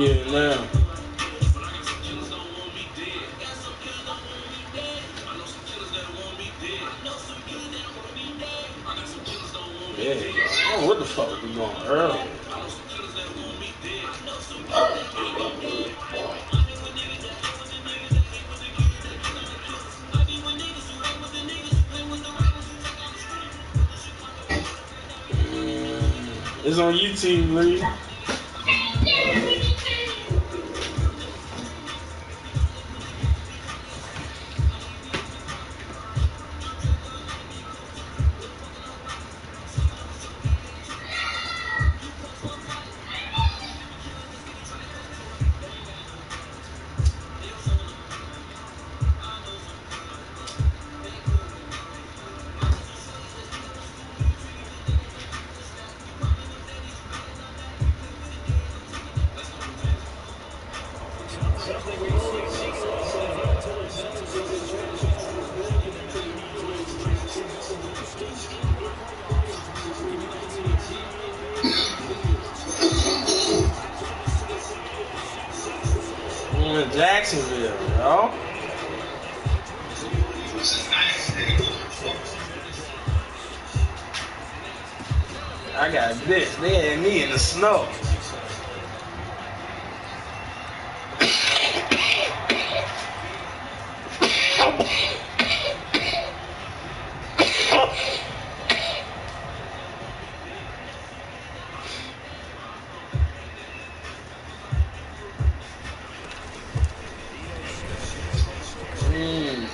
Yeah, now. Yeah, I don't know what the fuck we going early. It's on YouTube, Lee. I'm in Jacksonville, yo. I got this. They had me in the snow.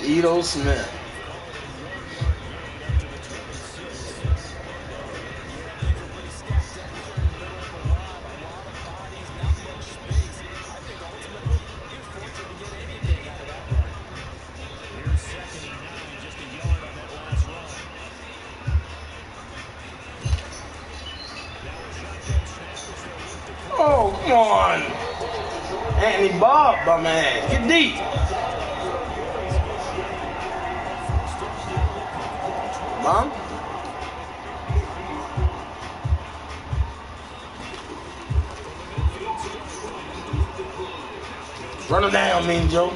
Edo Smith. Oh, come on. Anthony Bob, my man. Get deep. Mom? Run him down, Mean Joe.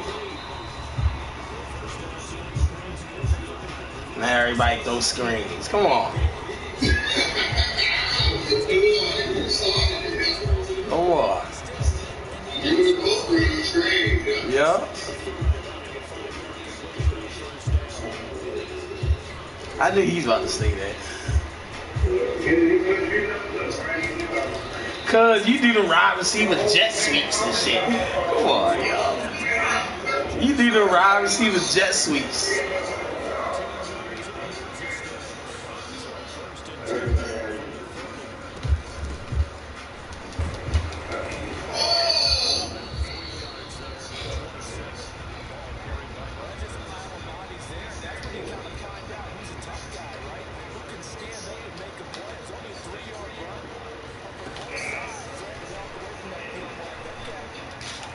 Now everybody throw screens. Come on. Come on. Yeah. I knew he's about to say that. Cause you do the wide receiver jet sweeps and shit. Come on, yo. You do the wide receiver jet sweeps.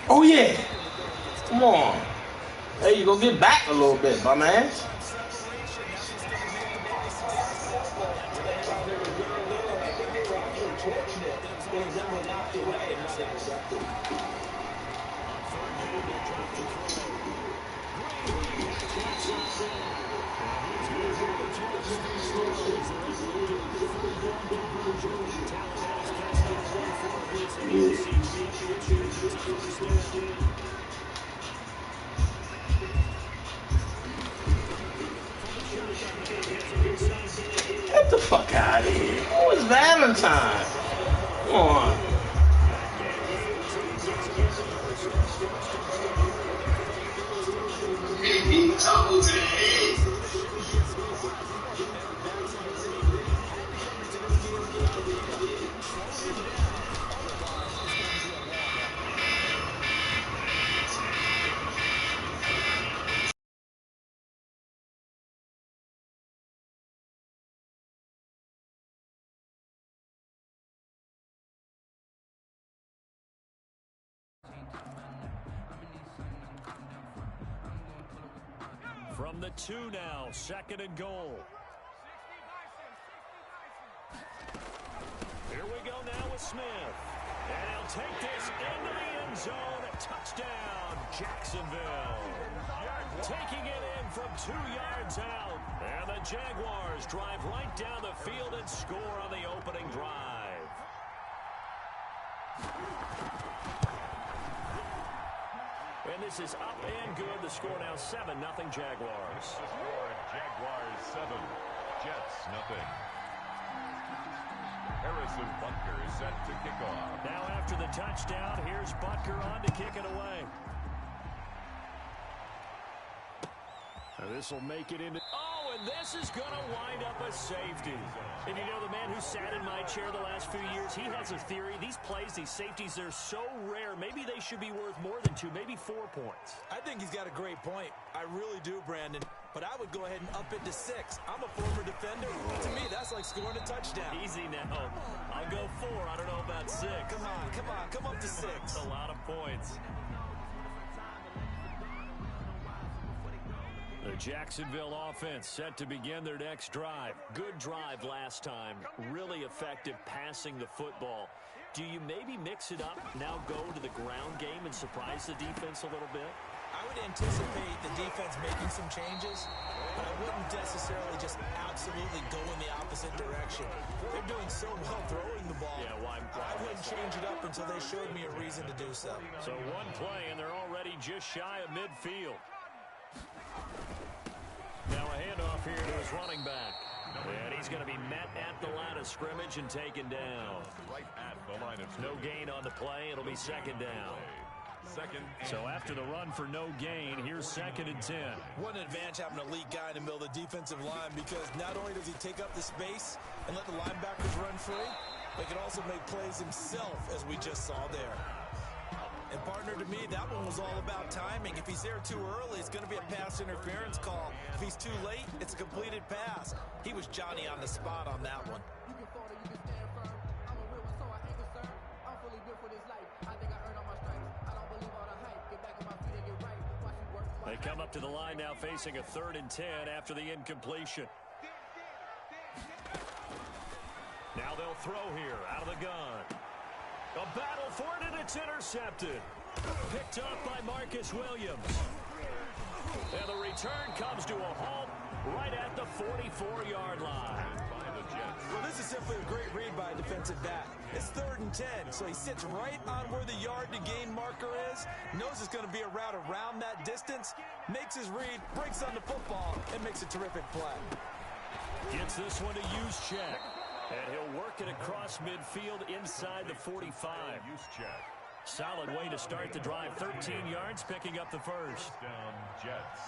Oh yeah. Come on. There you go. Get back a little bit, my man. Get the fuck out of here. Oh, it's Valentine. Come on. From the 2 now, 2nd and goal. Here we go now with Smith. And he'll take this into the end zone. Touchdown, Jacksonville. Taking it in from 2 yards out. And the Jaguars drive right down the field and score on the opening drive. And this is up and good. The score now 7-0 Jaguars. The score, Jaguars 7, Jets 0. Harrison Butker is set to kick off. Now after the touchdown, here's Butker on to kick it away. This will make it into... Oh, and this is going to wind up a safety. And you know, the man who sat in my chair the last few years, he has a theory. These plays, these safeties, they're so rare. Maybe they should be worth more than 2, maybe 4 points. I think he's got a great point. I really do, Brandon. But I would go ahead and up it to 6. I'm a former defender. To me, that's like scoring a touchdown. Easy now. I'll go 4. I don't know about 6. Come up to 6. That's a lot of points. The Jacksonville offense set to begin their next drive. Good drive last time. Really effective passing the football. Do you maybe mix it up, now go to the ground game and surprise the defense a little bit? I would anticipate the defense making some changes, but I wouldn't necessarily just absolutely go in the opposite direction. They're doing so well throwing the ball. Yeah, why I wouldn't change it up until they showed me a reason to do so. So one play, and they're already just shy of midfield. Now a handoff here to his running back. And he's going to be met at the line of scrimmage and taken down. Right at the line of No gain on the play. It'll be second down. So after the run for no gain, here's 2nd and 10. What an advantage having an elite guy in the middle of the defensive line, because not only does he take up the space and let the linebackers run free, but he can also make plays himself, as we just saw there. And partner, to me, that one was all about timing. If he's there too early, it's going to be a pass interference call. If he's too late, it's a completed pass. He was Johnny on the spot on that one. They come up to the line now facing a 3rd and 10 after the incompletion. Now they'll throw here out of the gun. A battle for it, and it's intercepted. Picked up by Marcus Williams. And the return comes to a halt right at the 44-yard line. Well, this is simply a great read by a defensive back. It's 3rd and 10, so he sits right on where the yard-to-gain marker is, knows it's going to be a route around that distance, makes his read, breaks on the football, and makes a terrific play. Gets this one to use check. And he'll work it across midfield inside the 45. Solid way to start the drive. 13 yards, picking up the first. Down Jets.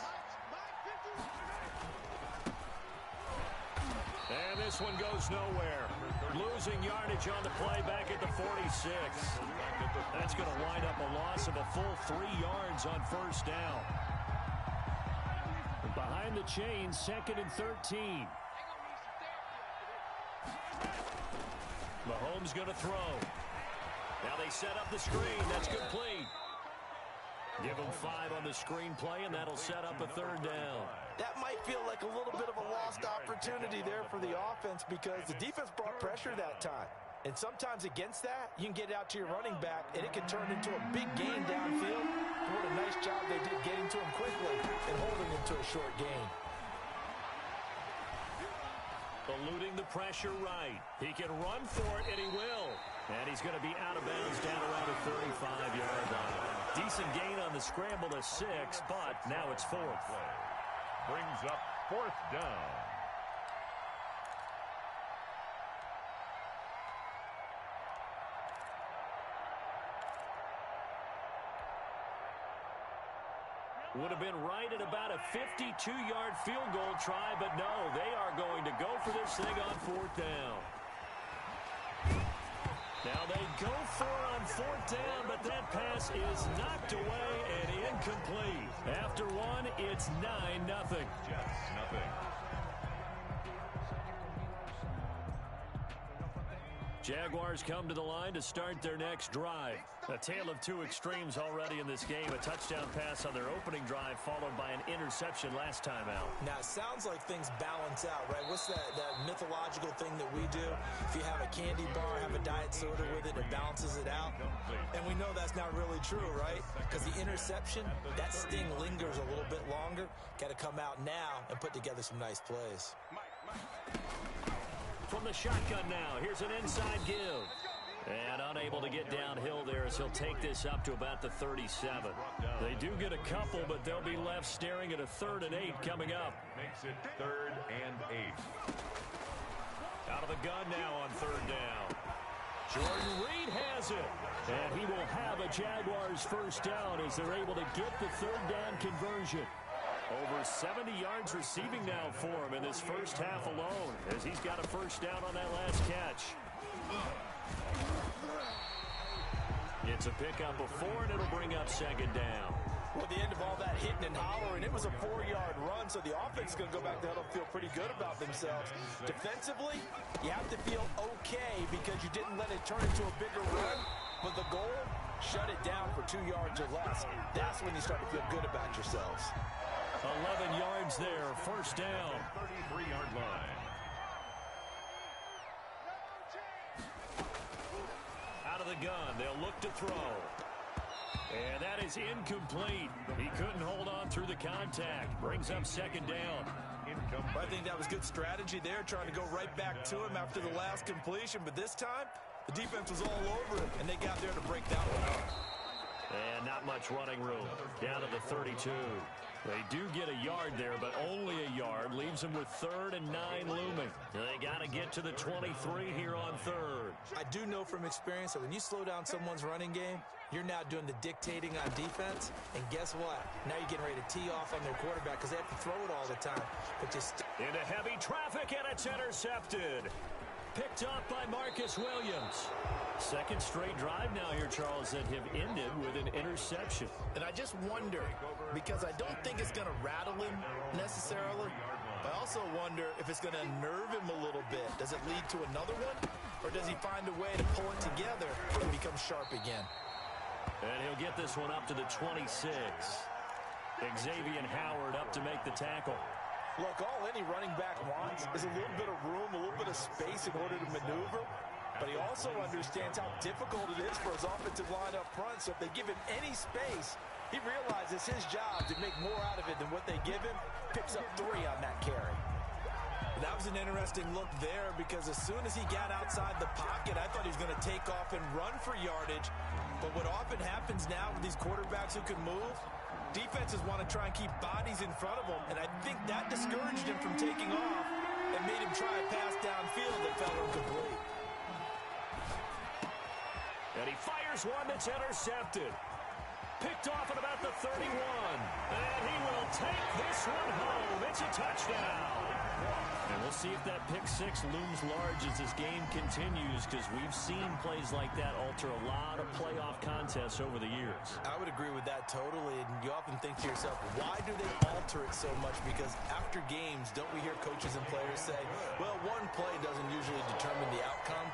And this one goes nowhere. Losing yardage on the play back at the 46. That's going to wind up a loss of a full 3 yards on first down. Behind the chains, 2nd and 13. Mahomes going to throw. Now they set up the screen. That's complete. Give him 5 on the screen play, and that'll set up a 3rd down. That might feel like a little bit of a lost opportunity there for the offense, because the defense brought pressure that time. And sometimes against that, you can get out to your running back, and it can turn into a big gain downfield. What a nice job they did getting to him quickly and holding him to a short gain. Eluding the pressure right. He can run for it, and he will. And he's going to be out of bounds down around the 35-yard line. Decent gain on the scramble to 6, but now it's 4th. Brings up 4th down. Would have been right at about a 52-yard field goal try, but no, they are going to go for this thing on 4th down. Now they go for it on 4th down, but that pass is knocked away and incomplete. After one, it's 9-0. Jets, nothing. Jaguars come to the line to start their next drive. A tale of two extremes already in this game. A touchdown pass on their opening drive followed by an interception last time out. Now, it sounds like things balance out, right? What's that mythological thing that we do? If you have a candy bar, have a diet soda with it, it balances it out. And we know that's not really true, right? Because the interception, that sting lingers a little bit longer. Got to come out now and put together some nice plays. From the shotgun now, here's an inside give. And unable to get downhill there as he'll take this up to about the 37. They do get a couple, but they'll be left staring at a 3rd and 8 coming up. Makes it 3rd and 8. Out of the gun now on 3rd down. Jordan Reed has it. And he will have a Jaguars first down as they're able to get the 3rd down conversion. Over 70 yards receiving now for him in this first half alone as he's got a first down on that last catch. It's a pickup of 4, and it'll bring up 2nd down. Well, at the end of all that hitting and hollering, it was a 4-yard run, so the offense is going to go back there and feel pretty good about themselves. Defensively, you have to feel okay because you didn't let it turn into a bigger run, but the goal, shut it down for 2 yards or less. That's when you start to feel good about yourselves. 11 yards there, first down. 33-yard line. Out of the gun, they'll look to throw. And that is incomplete. He couldn't hold on through the contact. Brings up 2nd down. I think that was good strategy there, trying to go right back to him after the last completion. But this time, the defense was all over him, and they got there to break that one up. And not much running room. Down to the 32. They do get a yard there, but only a yard. Leaves them with 3rd and 9 looming. They got to get to the 23 here on 3rd. I do know from experience that when you slow down someone's running game, you're now doing the dictating on defense. And guess what? Now you're getting ready to tee off on their quarterback because they have to throw it all the time. But just into heavy traffic, and it's intercepted. Picked up by Marcus Williams. 2nd straight drive now here, Charles, that have ended with an interception. And I just wonder, because I don't think it's going to rattle him necessarily, but I also wonder if it's going to unnerve him a little bit. Does it lead to another one? Or does he find a way to pull it together and become sharp again? And he'll get this one up to the 26. Xavier Howard up to make the tackle. Look, all any running back wants is a little bit of room, a little bit of space in order to maneuver. But he also understands how difficult it is for his offensive line up front. So if they give him any space, he realizes his job to make more out of it than what they give him. Picks up 3 on that carry. That was an interesting look there because as soon as he got outside the pocket, I thought he was going to take off and run for yardage. But what often happens now with these quarterbacks who can move, defenses want to try and keep bodies in front of them. And I think that discouraged him from taking off and made him try a pass downfield that fell incomplete. And he fires one that's intercepted. Picked off at about the 31. And he will take this one home. It's a touchdown. And we'll see if that pick 6 looms large as this game continues, because we've seen plays like that alter a lot of playoff contests over the years. I would agree with that totally. And you often think to yourself, why do they alter it so much? Because after games, don't we hear coaches and players say, well, one play doesn't usually determine the outcome?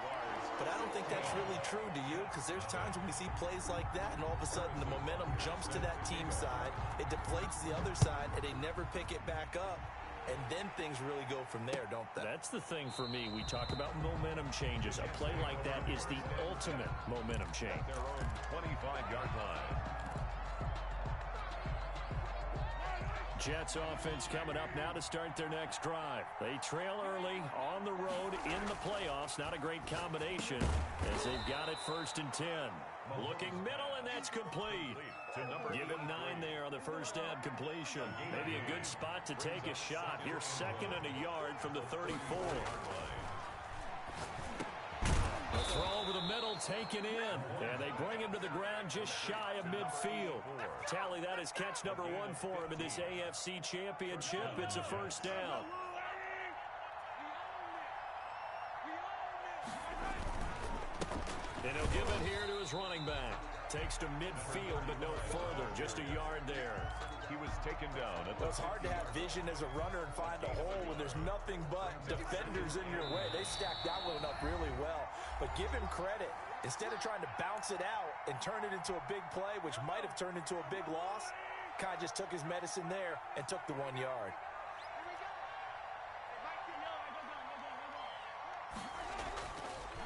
But I don't think that's really true, do you? Because there's times when we see plays like that, and all of a sudden the momentum jumps to that team side, it deflates the other side, and they never pick it back up. And then things really go from there, don't they? That's the thing for me. We talk about momentum changes. A play like that is the ultimate momentum change. Their own 25-yard line. Jets offense coming up now to start their next drive. They trail early on the road in the playoffs. Not a great combination as they've got it 1st and 10. Looking middle, and that's complete. Give him 9 there on the first down completion. Maybe a good spot to take a shot. Here's 2nd and a yard from the 34. The throw over the middle taken in. And they bring him to the ground just shy of midfield. Tally, that is catch number 1 for him in this AFC Championship. It's a first down. And he'll give it here to his running back. Takes to midfield, but no further. Just a yard there. He was taken down. Well, it's hard to have vision as a runner and find a hole when there's nothing but defenders in your way. They stacked that one up really well. But give him credit. Instead of trying to bounce it out and turn it into a big play, which might have turned into a big loss, kind of just took his medicine there and took the 1 yard.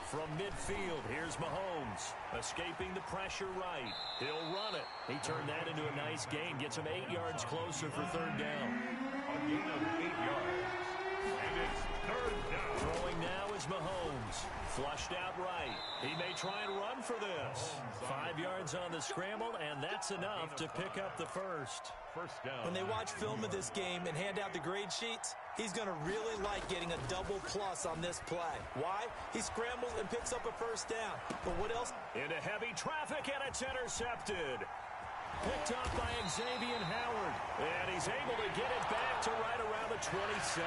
From midfield, here's Mahomes. Escaping the pressure right. He'll run it. He turned that into a nice gain. Gets him 8 yards closer for third down. A gain of 8 yards. And it's third down. Throwing now is Mahomes. Flushed out right. He may try and run for this. 5 yards on the scramble, and that's enough to pick up the first. First down. When they watch film of this game and hand out the grade sheets, he's going to really like getting a double plus on this play. Why? He scrambles and picks up a first down. But what else? Into heavy traffic, and it's intercepted. Picked up by Xavier Howard. And he's able to get it back to right around the 27.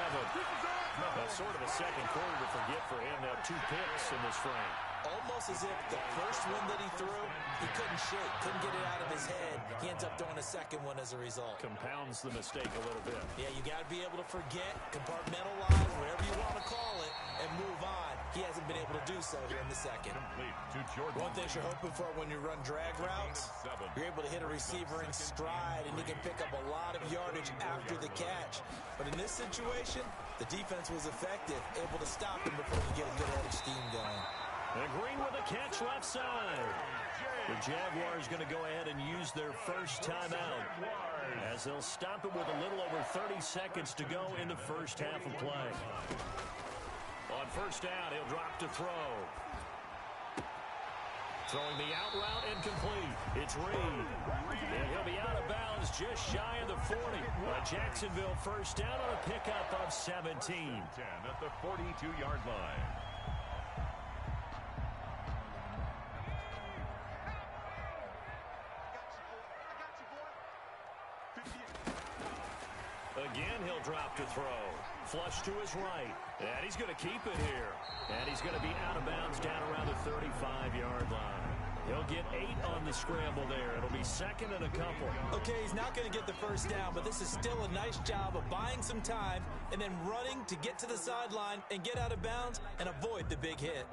Sort of a second quarter to forget for him. Now 2 picks in this frame. Almost as if the first one that he threw, he couldn't shake, couldn't get it out of his head. He ends up throwing a second one as a result. Compounds the mistake a little bit. Yeah, you got to be able to forget, compartmentalize, whatever you want to call it, and move on. He hasn't been able to do so here in the second. Complete to Jordan. One thing you're hoping for when you run drag routes, you're able to hit a receiver in stride, and he can pick up a lot of yardage after the catch. But in this situation, the defense was effective, able to stop him before he get a good head of steam going. And Green with a catch left side. The Jaguars going to go ahead and use their first timeout as they'll stop it with a little over 30 seconds to go in the first half of play. On first down, he'll drop to throw. Throwing the out route incomplete. It's Reed. And he'll be out of bounds just shy of the 40. A Jacksonville first down on a pickup of 17. 10 at the 42-yard line. Again, he'll drop to throw. Flush to his right. And he's going to keep it here. And he's going to be out of bounds down around the 35-yard line. He'll get 8 on the scramble there. It'll be second and a couple. Okay, he's not going to get the first down, but this is still a nice job of buying some time and then running to get to the sideline and get out of bounds and avoid the big hit.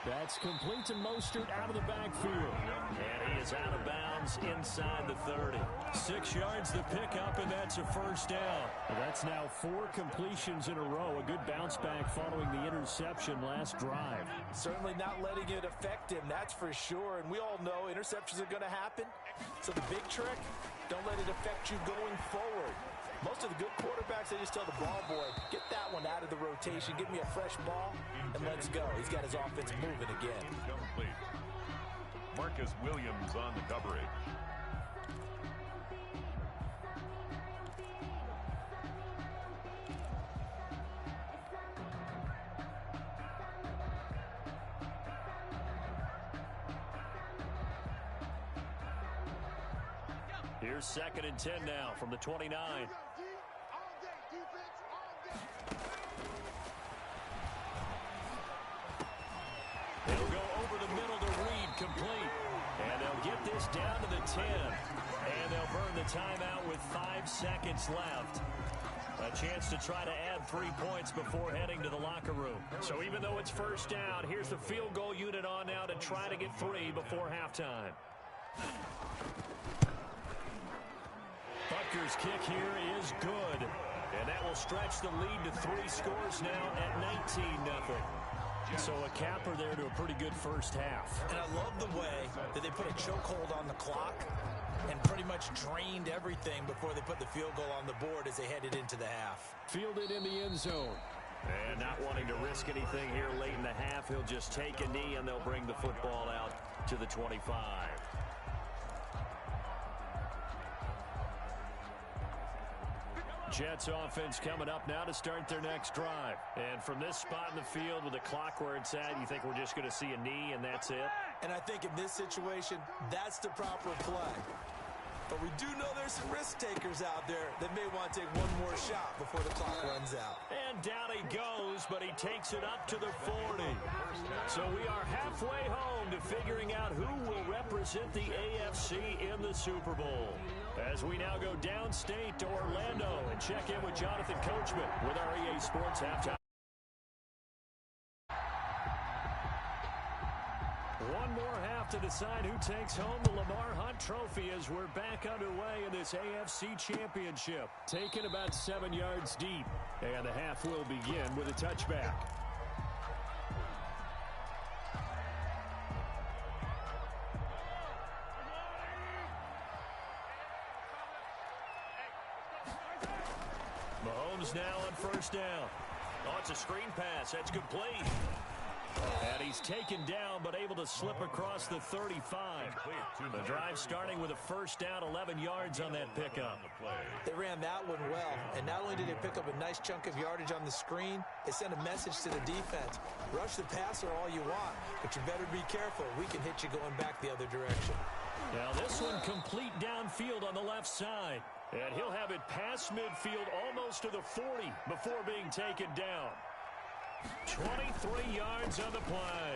That's complete to Mostert out of the backfield. And he is out of bounds inside the 30. 6 yards to pick up, and that's a first down. That's now 4 completions in a row. A good bounce back following the interception last drive. Certainly not letting it affect him, that's for sure. And we all know interceptions are going to happen. So the big trick, don't let it affect you going forward. Most of the good quarterbacks, they just tell the ball boy, get that one out of the rotation, give me a fresh ball, and let's go. He's got his offense moving again. Incomplete. Marcus Williams on the coverage. Here's second and 10 now from the 29. They'll go over the middle to Reed, complete. And they'll get this down to the 10. And they'll burn the timeout with 5 seconds left. A chance to try to add 3 points before heading to the locker room. So even though it's first down, here's the field goal unit on now to try to get 3 before halftime. Butker's kick here is good. And that will stretch the lead to 3 scores now at 19-0. So a capper there to a pretty good first half. And I love the way that they put a chokehold on the clock and pretty much drained everything before they put the field goal on the board as they headed into the half. Fielded in the end zone. And not wanting to risk anything here late in the half, he'll just take a knee and they'll bring the football out to the 25. Jets offense coming up now to start their next drive. And from this spot in the field with the clock where it's at, you think we're just going to see a knee and that's it? And I think in this situation, that's the proper play. But we do know there's some risk takers out there that may want to take one more shot before the clock runs out. And down he goes, but he takes it up to the 40. So we are halfway home to figuring out who will represent the AFC in the Super Bowl. As we now go downstate to Orlando and check in with Jonathan Coachman with our EA Sports Halftime. One more half to decide who takes home the Lamar Hunt Trophy as we're back underway in this AFC Championship. Taken about 7 yards deep. And the half will begin with a touchback. Mahomes now on first down. Oh, it's a screen pass. That's complete. And he's taken down, but able to slip across the 35. The drive starting with a first down, 11 yards on that pickup. They ran that one well, and not only did they pick up a nice chunk of yardage on the screen, they sent a message to the defense. Rush the passer all you want, but you better be careful. We can hit you going back the other direction. Now this one complete downfield on the left side. And he'll have it past midfield almost to the 40 before being taken down. 23 yards on the play.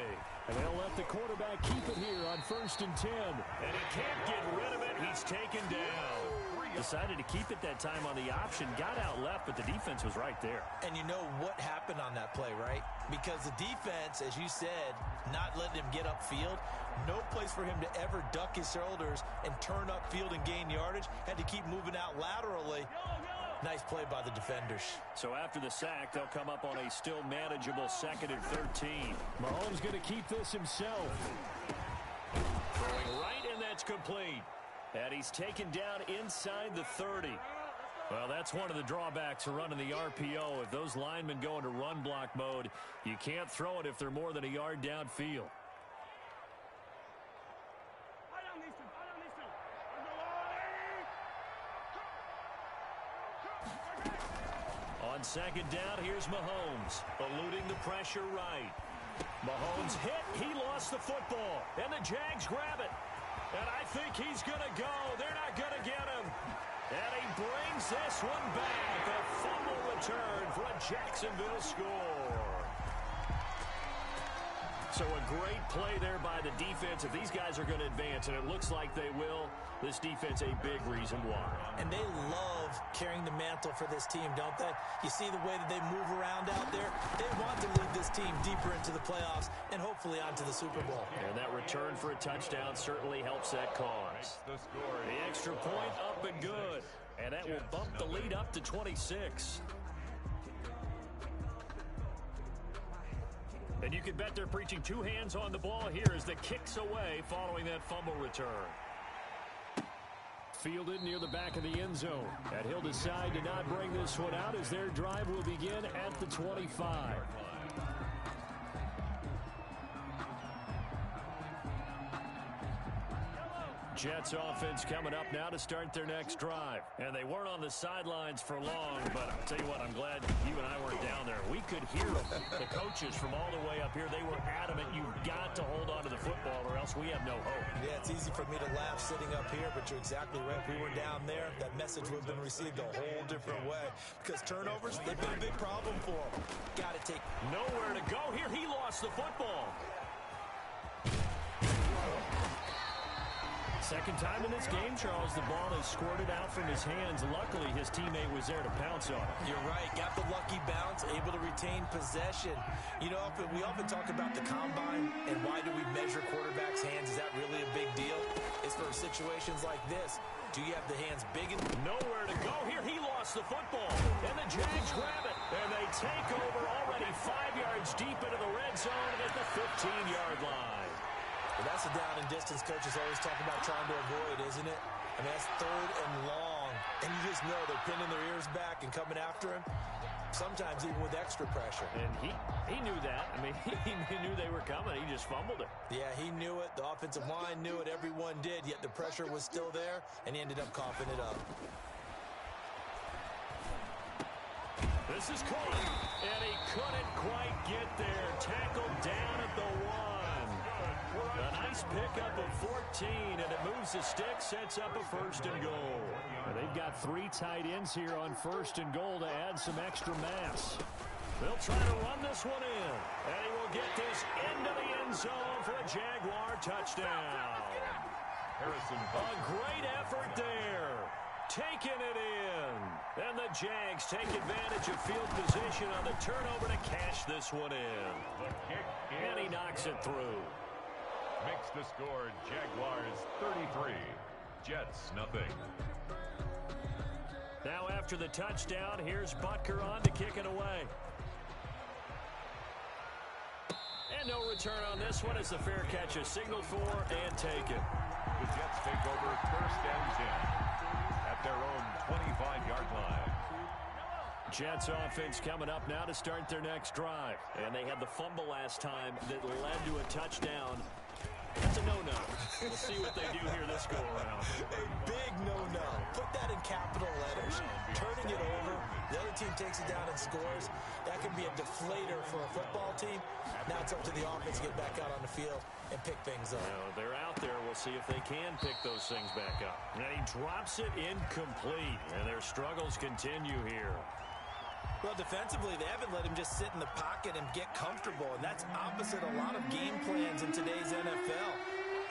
And they'll let the quarterback keep it here on 1st and 10. And he can't get rid of it. He's taken down. Decided to keep it that time on the option. Got out left, but the defense was right there. And you know what happened on that play, right? Because the defense, as you said, not letting him get upfield. No place for him to ever duck his shoulders and turn upfield and gain yardage. Had to keep moving out laterally. Nice play by the defenders. So after the sack, they'll come up on a still manageable 2nd and 13. Mahomes going to keep this himself. Throwing right, and that's complete. And he's taken down inside the 30. Well, that's one of the drawbacks of running the RPO. If those linemen go into run block mode, you can't throw it if they're more than a yard downfield. On 2nd down, here's Mahomes, eluding the pressure right. Mahomes hit, he lost the football, and the Jags grab it. And I think he's going to go. They're not going to get him. And he brings this one back. A fumble return for a Jacksonville score. So a great play there by the defense. If these guys are going to advance, and it looks like they will, this defense a big reason why. And they love carrying the mantle for this team, don't they? You see the way that they move around out there? They want to lead this team deeper into the playoffs and hopefully onto the Super Bowl. And that return for a touchdown certainly helps that cause. The extra point up and good. And that will bump the lead up to 26. And you can bet they're preaching two hands on the ball here as the kick's away following that fumble return. Fielded near the back of the end zone. And he'll decide to not bring this one out as their drive will begin at the 25. Jets offense coming up now to start their next drive. And they weren't on the sidelines for long, but I'll tell you what, I'm glad you and I weren't down there. We could hear the coaches from all the way up here. They were adamant, you've got to hold on to the football or else we have no hope. Yeah, it's easy for me to laugh sitting up here, but you're exactly right. If we were down there, that message would have been received a whole different way. Because turnovers, they've been a big problem for them. Got to take nowhere to go here. He lost the football. Second time in this game, Charles, the ball is squirted out from his hands. Luckily, his teammate was there to pounce on it. You're right. Got the lucky bounce, able to retain possession. You know, we often talk about the combine and why do we measure quarterbacks' hands. Is that really a big deal? It's for situations like this. Do you have the hands big enough? Nowhere to go here. He lost the football. And the Jags grab it. And they take over already 5 yards deep into the red zone at the 15-yard line. Well, that's a down and distance coaches always talk about trying to avoid, isn't it? I mean, that's 3rd and long. And you just know they're pinning their ears back and coming after him, sometimes even with extra pressure. And he knew that. I mean, he knew they were coming. He just fumbled it. Yeah, he knew it. The offensive line knew it. Everyone did, yet the pressure was still there, and he ended up coughing it up. This is caught, and he couldn't quite get there. Tackled down at the 1. A nice pickup of 14, and it moves the stick, sets up a 1st and goal. And they've got 3 tight ends here on 1st and goal to add some extra mass. They'll try to run this one in, and he will get this into the end zone for a Jaguar touchdown. A great effort there. Taking it in. And the Jags take advantage of field position on the turnover to cash this one in. And he knocks it through. Makes the score Jaguars 33, Jets nothing. Now after the touchdown, here's Butker on to kick it away. And no return on this one as the fair catch is signaled for and taken. The Jets take over 1st and 10 at their own 25-yard line. Jets offense coming up now to start their next drive. And they had the fumble last time that led to a touchdown. That's a no-no. We'll see what they do here this go-around. A big no-no. Put that in capital letters. Turning it over. The other team takes it down and scores. That can be a deflator for a football team. Now it's up to the offense to get back out on the field and pick things up. They're out there. We'll see if they can pick those things back up. And he drops it incomplete. And their struggles continue here. Well, defensively, they haven't let him just sit in the pocket and get comfortable, and that's opposite a lot of game plans in today's NFL.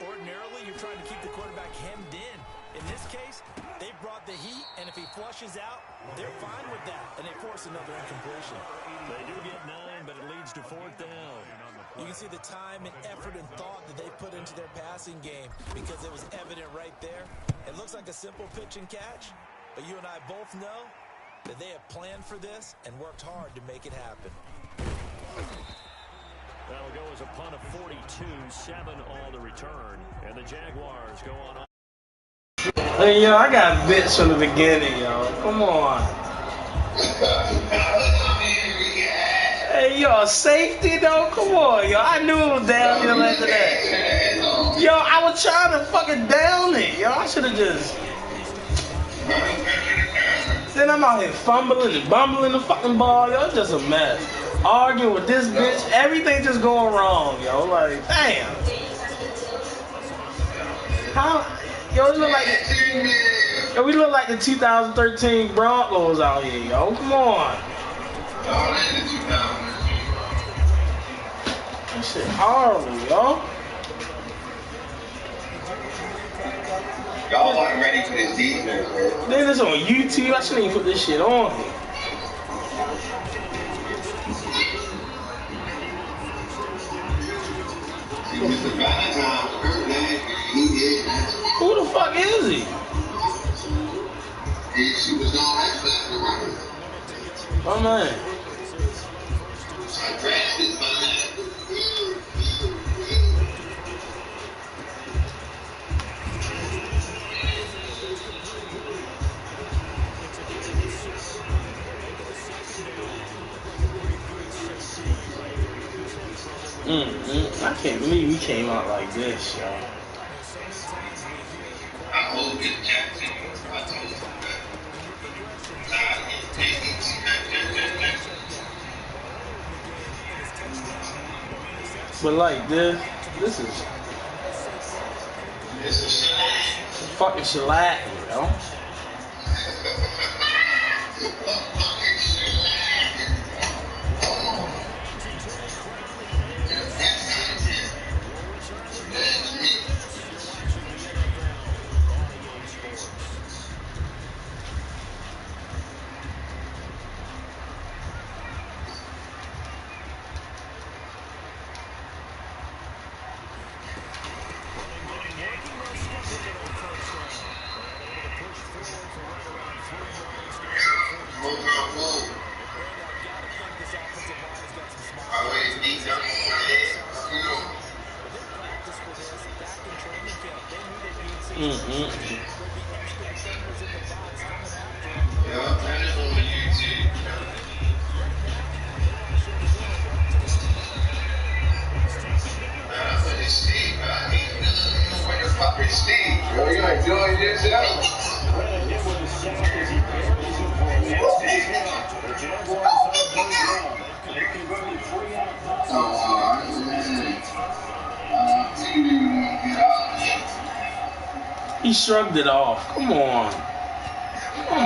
Ordinarily, you're trying to keep the quarterback hemmed in. In this case, they brought the heat, and if he flushes out, they're fine with that, and they force another incompletion. They do get 9, but it leads to 4th down. You can see the time and effort and thought that they put into their passing game because it was evident right there. It looks like a simple pitch and catch, but you and I both know that they have planned for this and worked hard to make it happen. That'll go as a punt of 42, 7 on the return, and the Jaguars go on. Hey, yo, I got bits from the beginning, yo. Come on. Hey, yo, safety, though? Come on, yo. I knew it was downhill after that. Yo, I was trying to fucking down it, yo. I should have just... Then I'm out here fumbling and bumbling the fucking ball, yo. It's just a mess. Arguing with this bitch, everything just going wrong, yo. Like, damn. How? Yo, we look like the 2013 Broncos out here, yo. Come on. That shit horrible, yo. Y'all wasn't ready for this defense, man. Then it's on YouTube. I shouldn't even put this shit on here. Mr. Valentine hurt last year. He did. Who the fuck is he? He superstar wrestler, right? Oh, man. I drafted my man. I can't believe he came out like this, y'all. I hope it Jackson. I told you that. But like this is fucking shellacking, yo. He shrugged it off. Come on. Come on.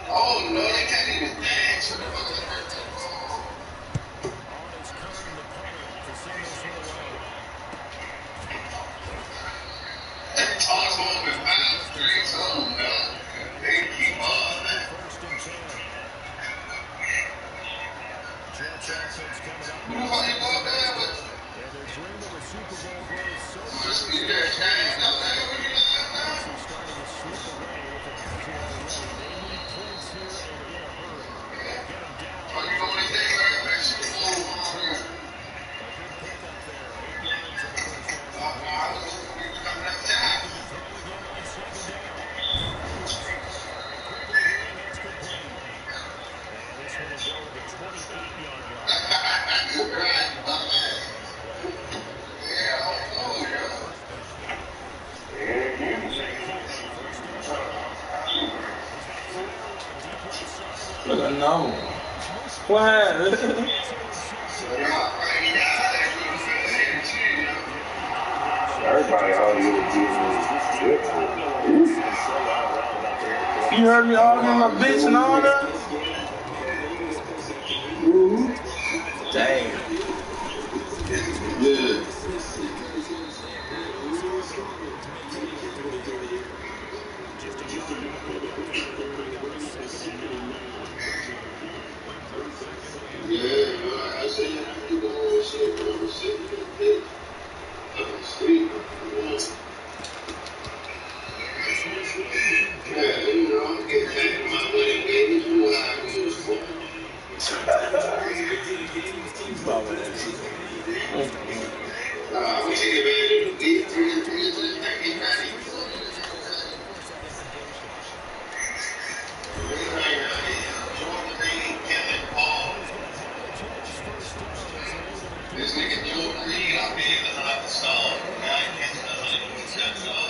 Oh no, they can't even dance. That toss on the back straight on, man. They keep on that. Jets offense coming up. Who the fuck you going there with? Yeah, their dream of a Super Bowl grows so Must be there, man. No, man, what you got now? they're starting to slip away with a buzzer already. They need points here and in a hurry. Get them down. Oh, you know what they say, like, that shit is over. A good pickup there. 8 yards in the first half. I was coming up down. Throw again on second down. Quickly here, and that's complete. And this one will go to the 28-yard line. Right, my man. Yeah, oh, yeah. Look at no. What? Everybody out here getting You heard me arguing my bitch and all that? Dang. Yeah. Yeah, I say you have to go and shit, but I'm sitting in the pit. I'm asleep. Yeah, you know, I'm getting back to my money, baby. You know how I do it. I'm taking advantage of the deep freeze. This nigga Joe Creed out there doesn't have to stall. Guy catches 100% stall.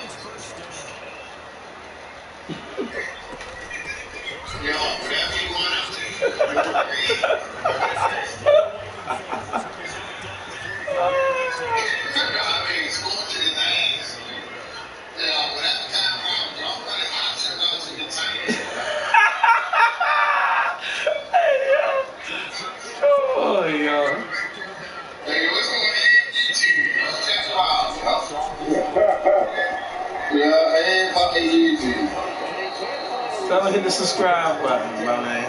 Yo, whatever you want up to. Joe Creed. I mean, scorching his ass. Yeah, whatever time around, y'all running hot shit out to your tank. Oh, yo. Hey, what's going on YouTube? Check it out, yo. Yeah, everybody YouTube. Tell him to hit the subscribe button, my man.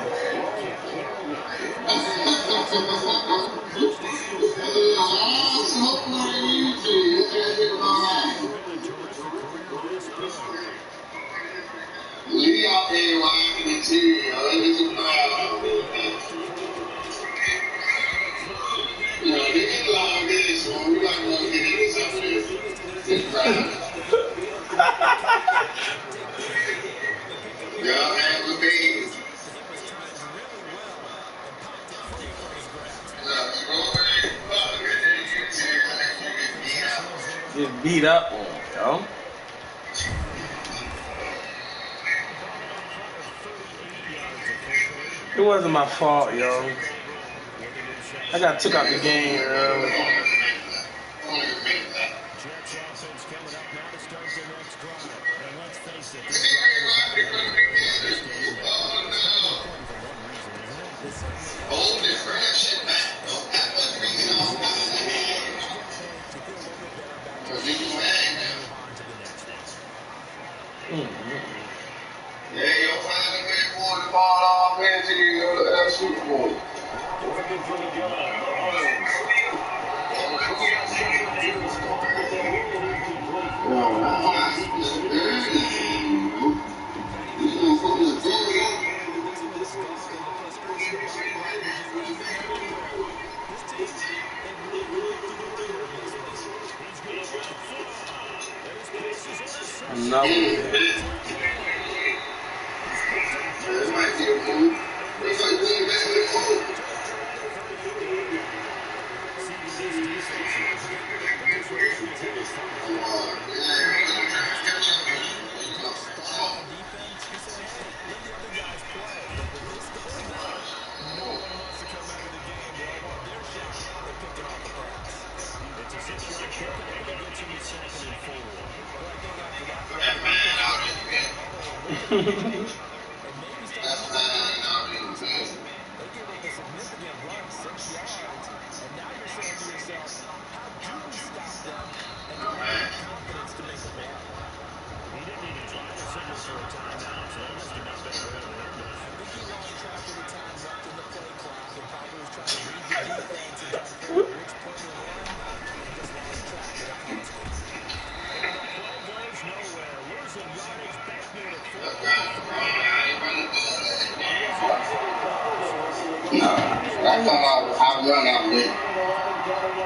We out here watching the TV, yo. It's a crowd. You know, they get a lot of this, so we gotta go get into some of this crowd. Y'all have a baby. Get beat up on, yo. It wasn't my fault, yo. I got took out the game early. Jets offense coming up now to start their next drive. And let's face it, this drive is not going to be this game. It's kind of important for one reason, isn't it? Hold it for that shit back. Don't have much reason on that. Because you can hang now. Yeah, you'll find a way for the ball off into you go to that Super Bowl. working for the gun. No.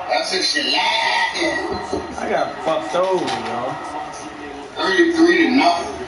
That's a shit. I got fucked over, y'all. 33 to nothing.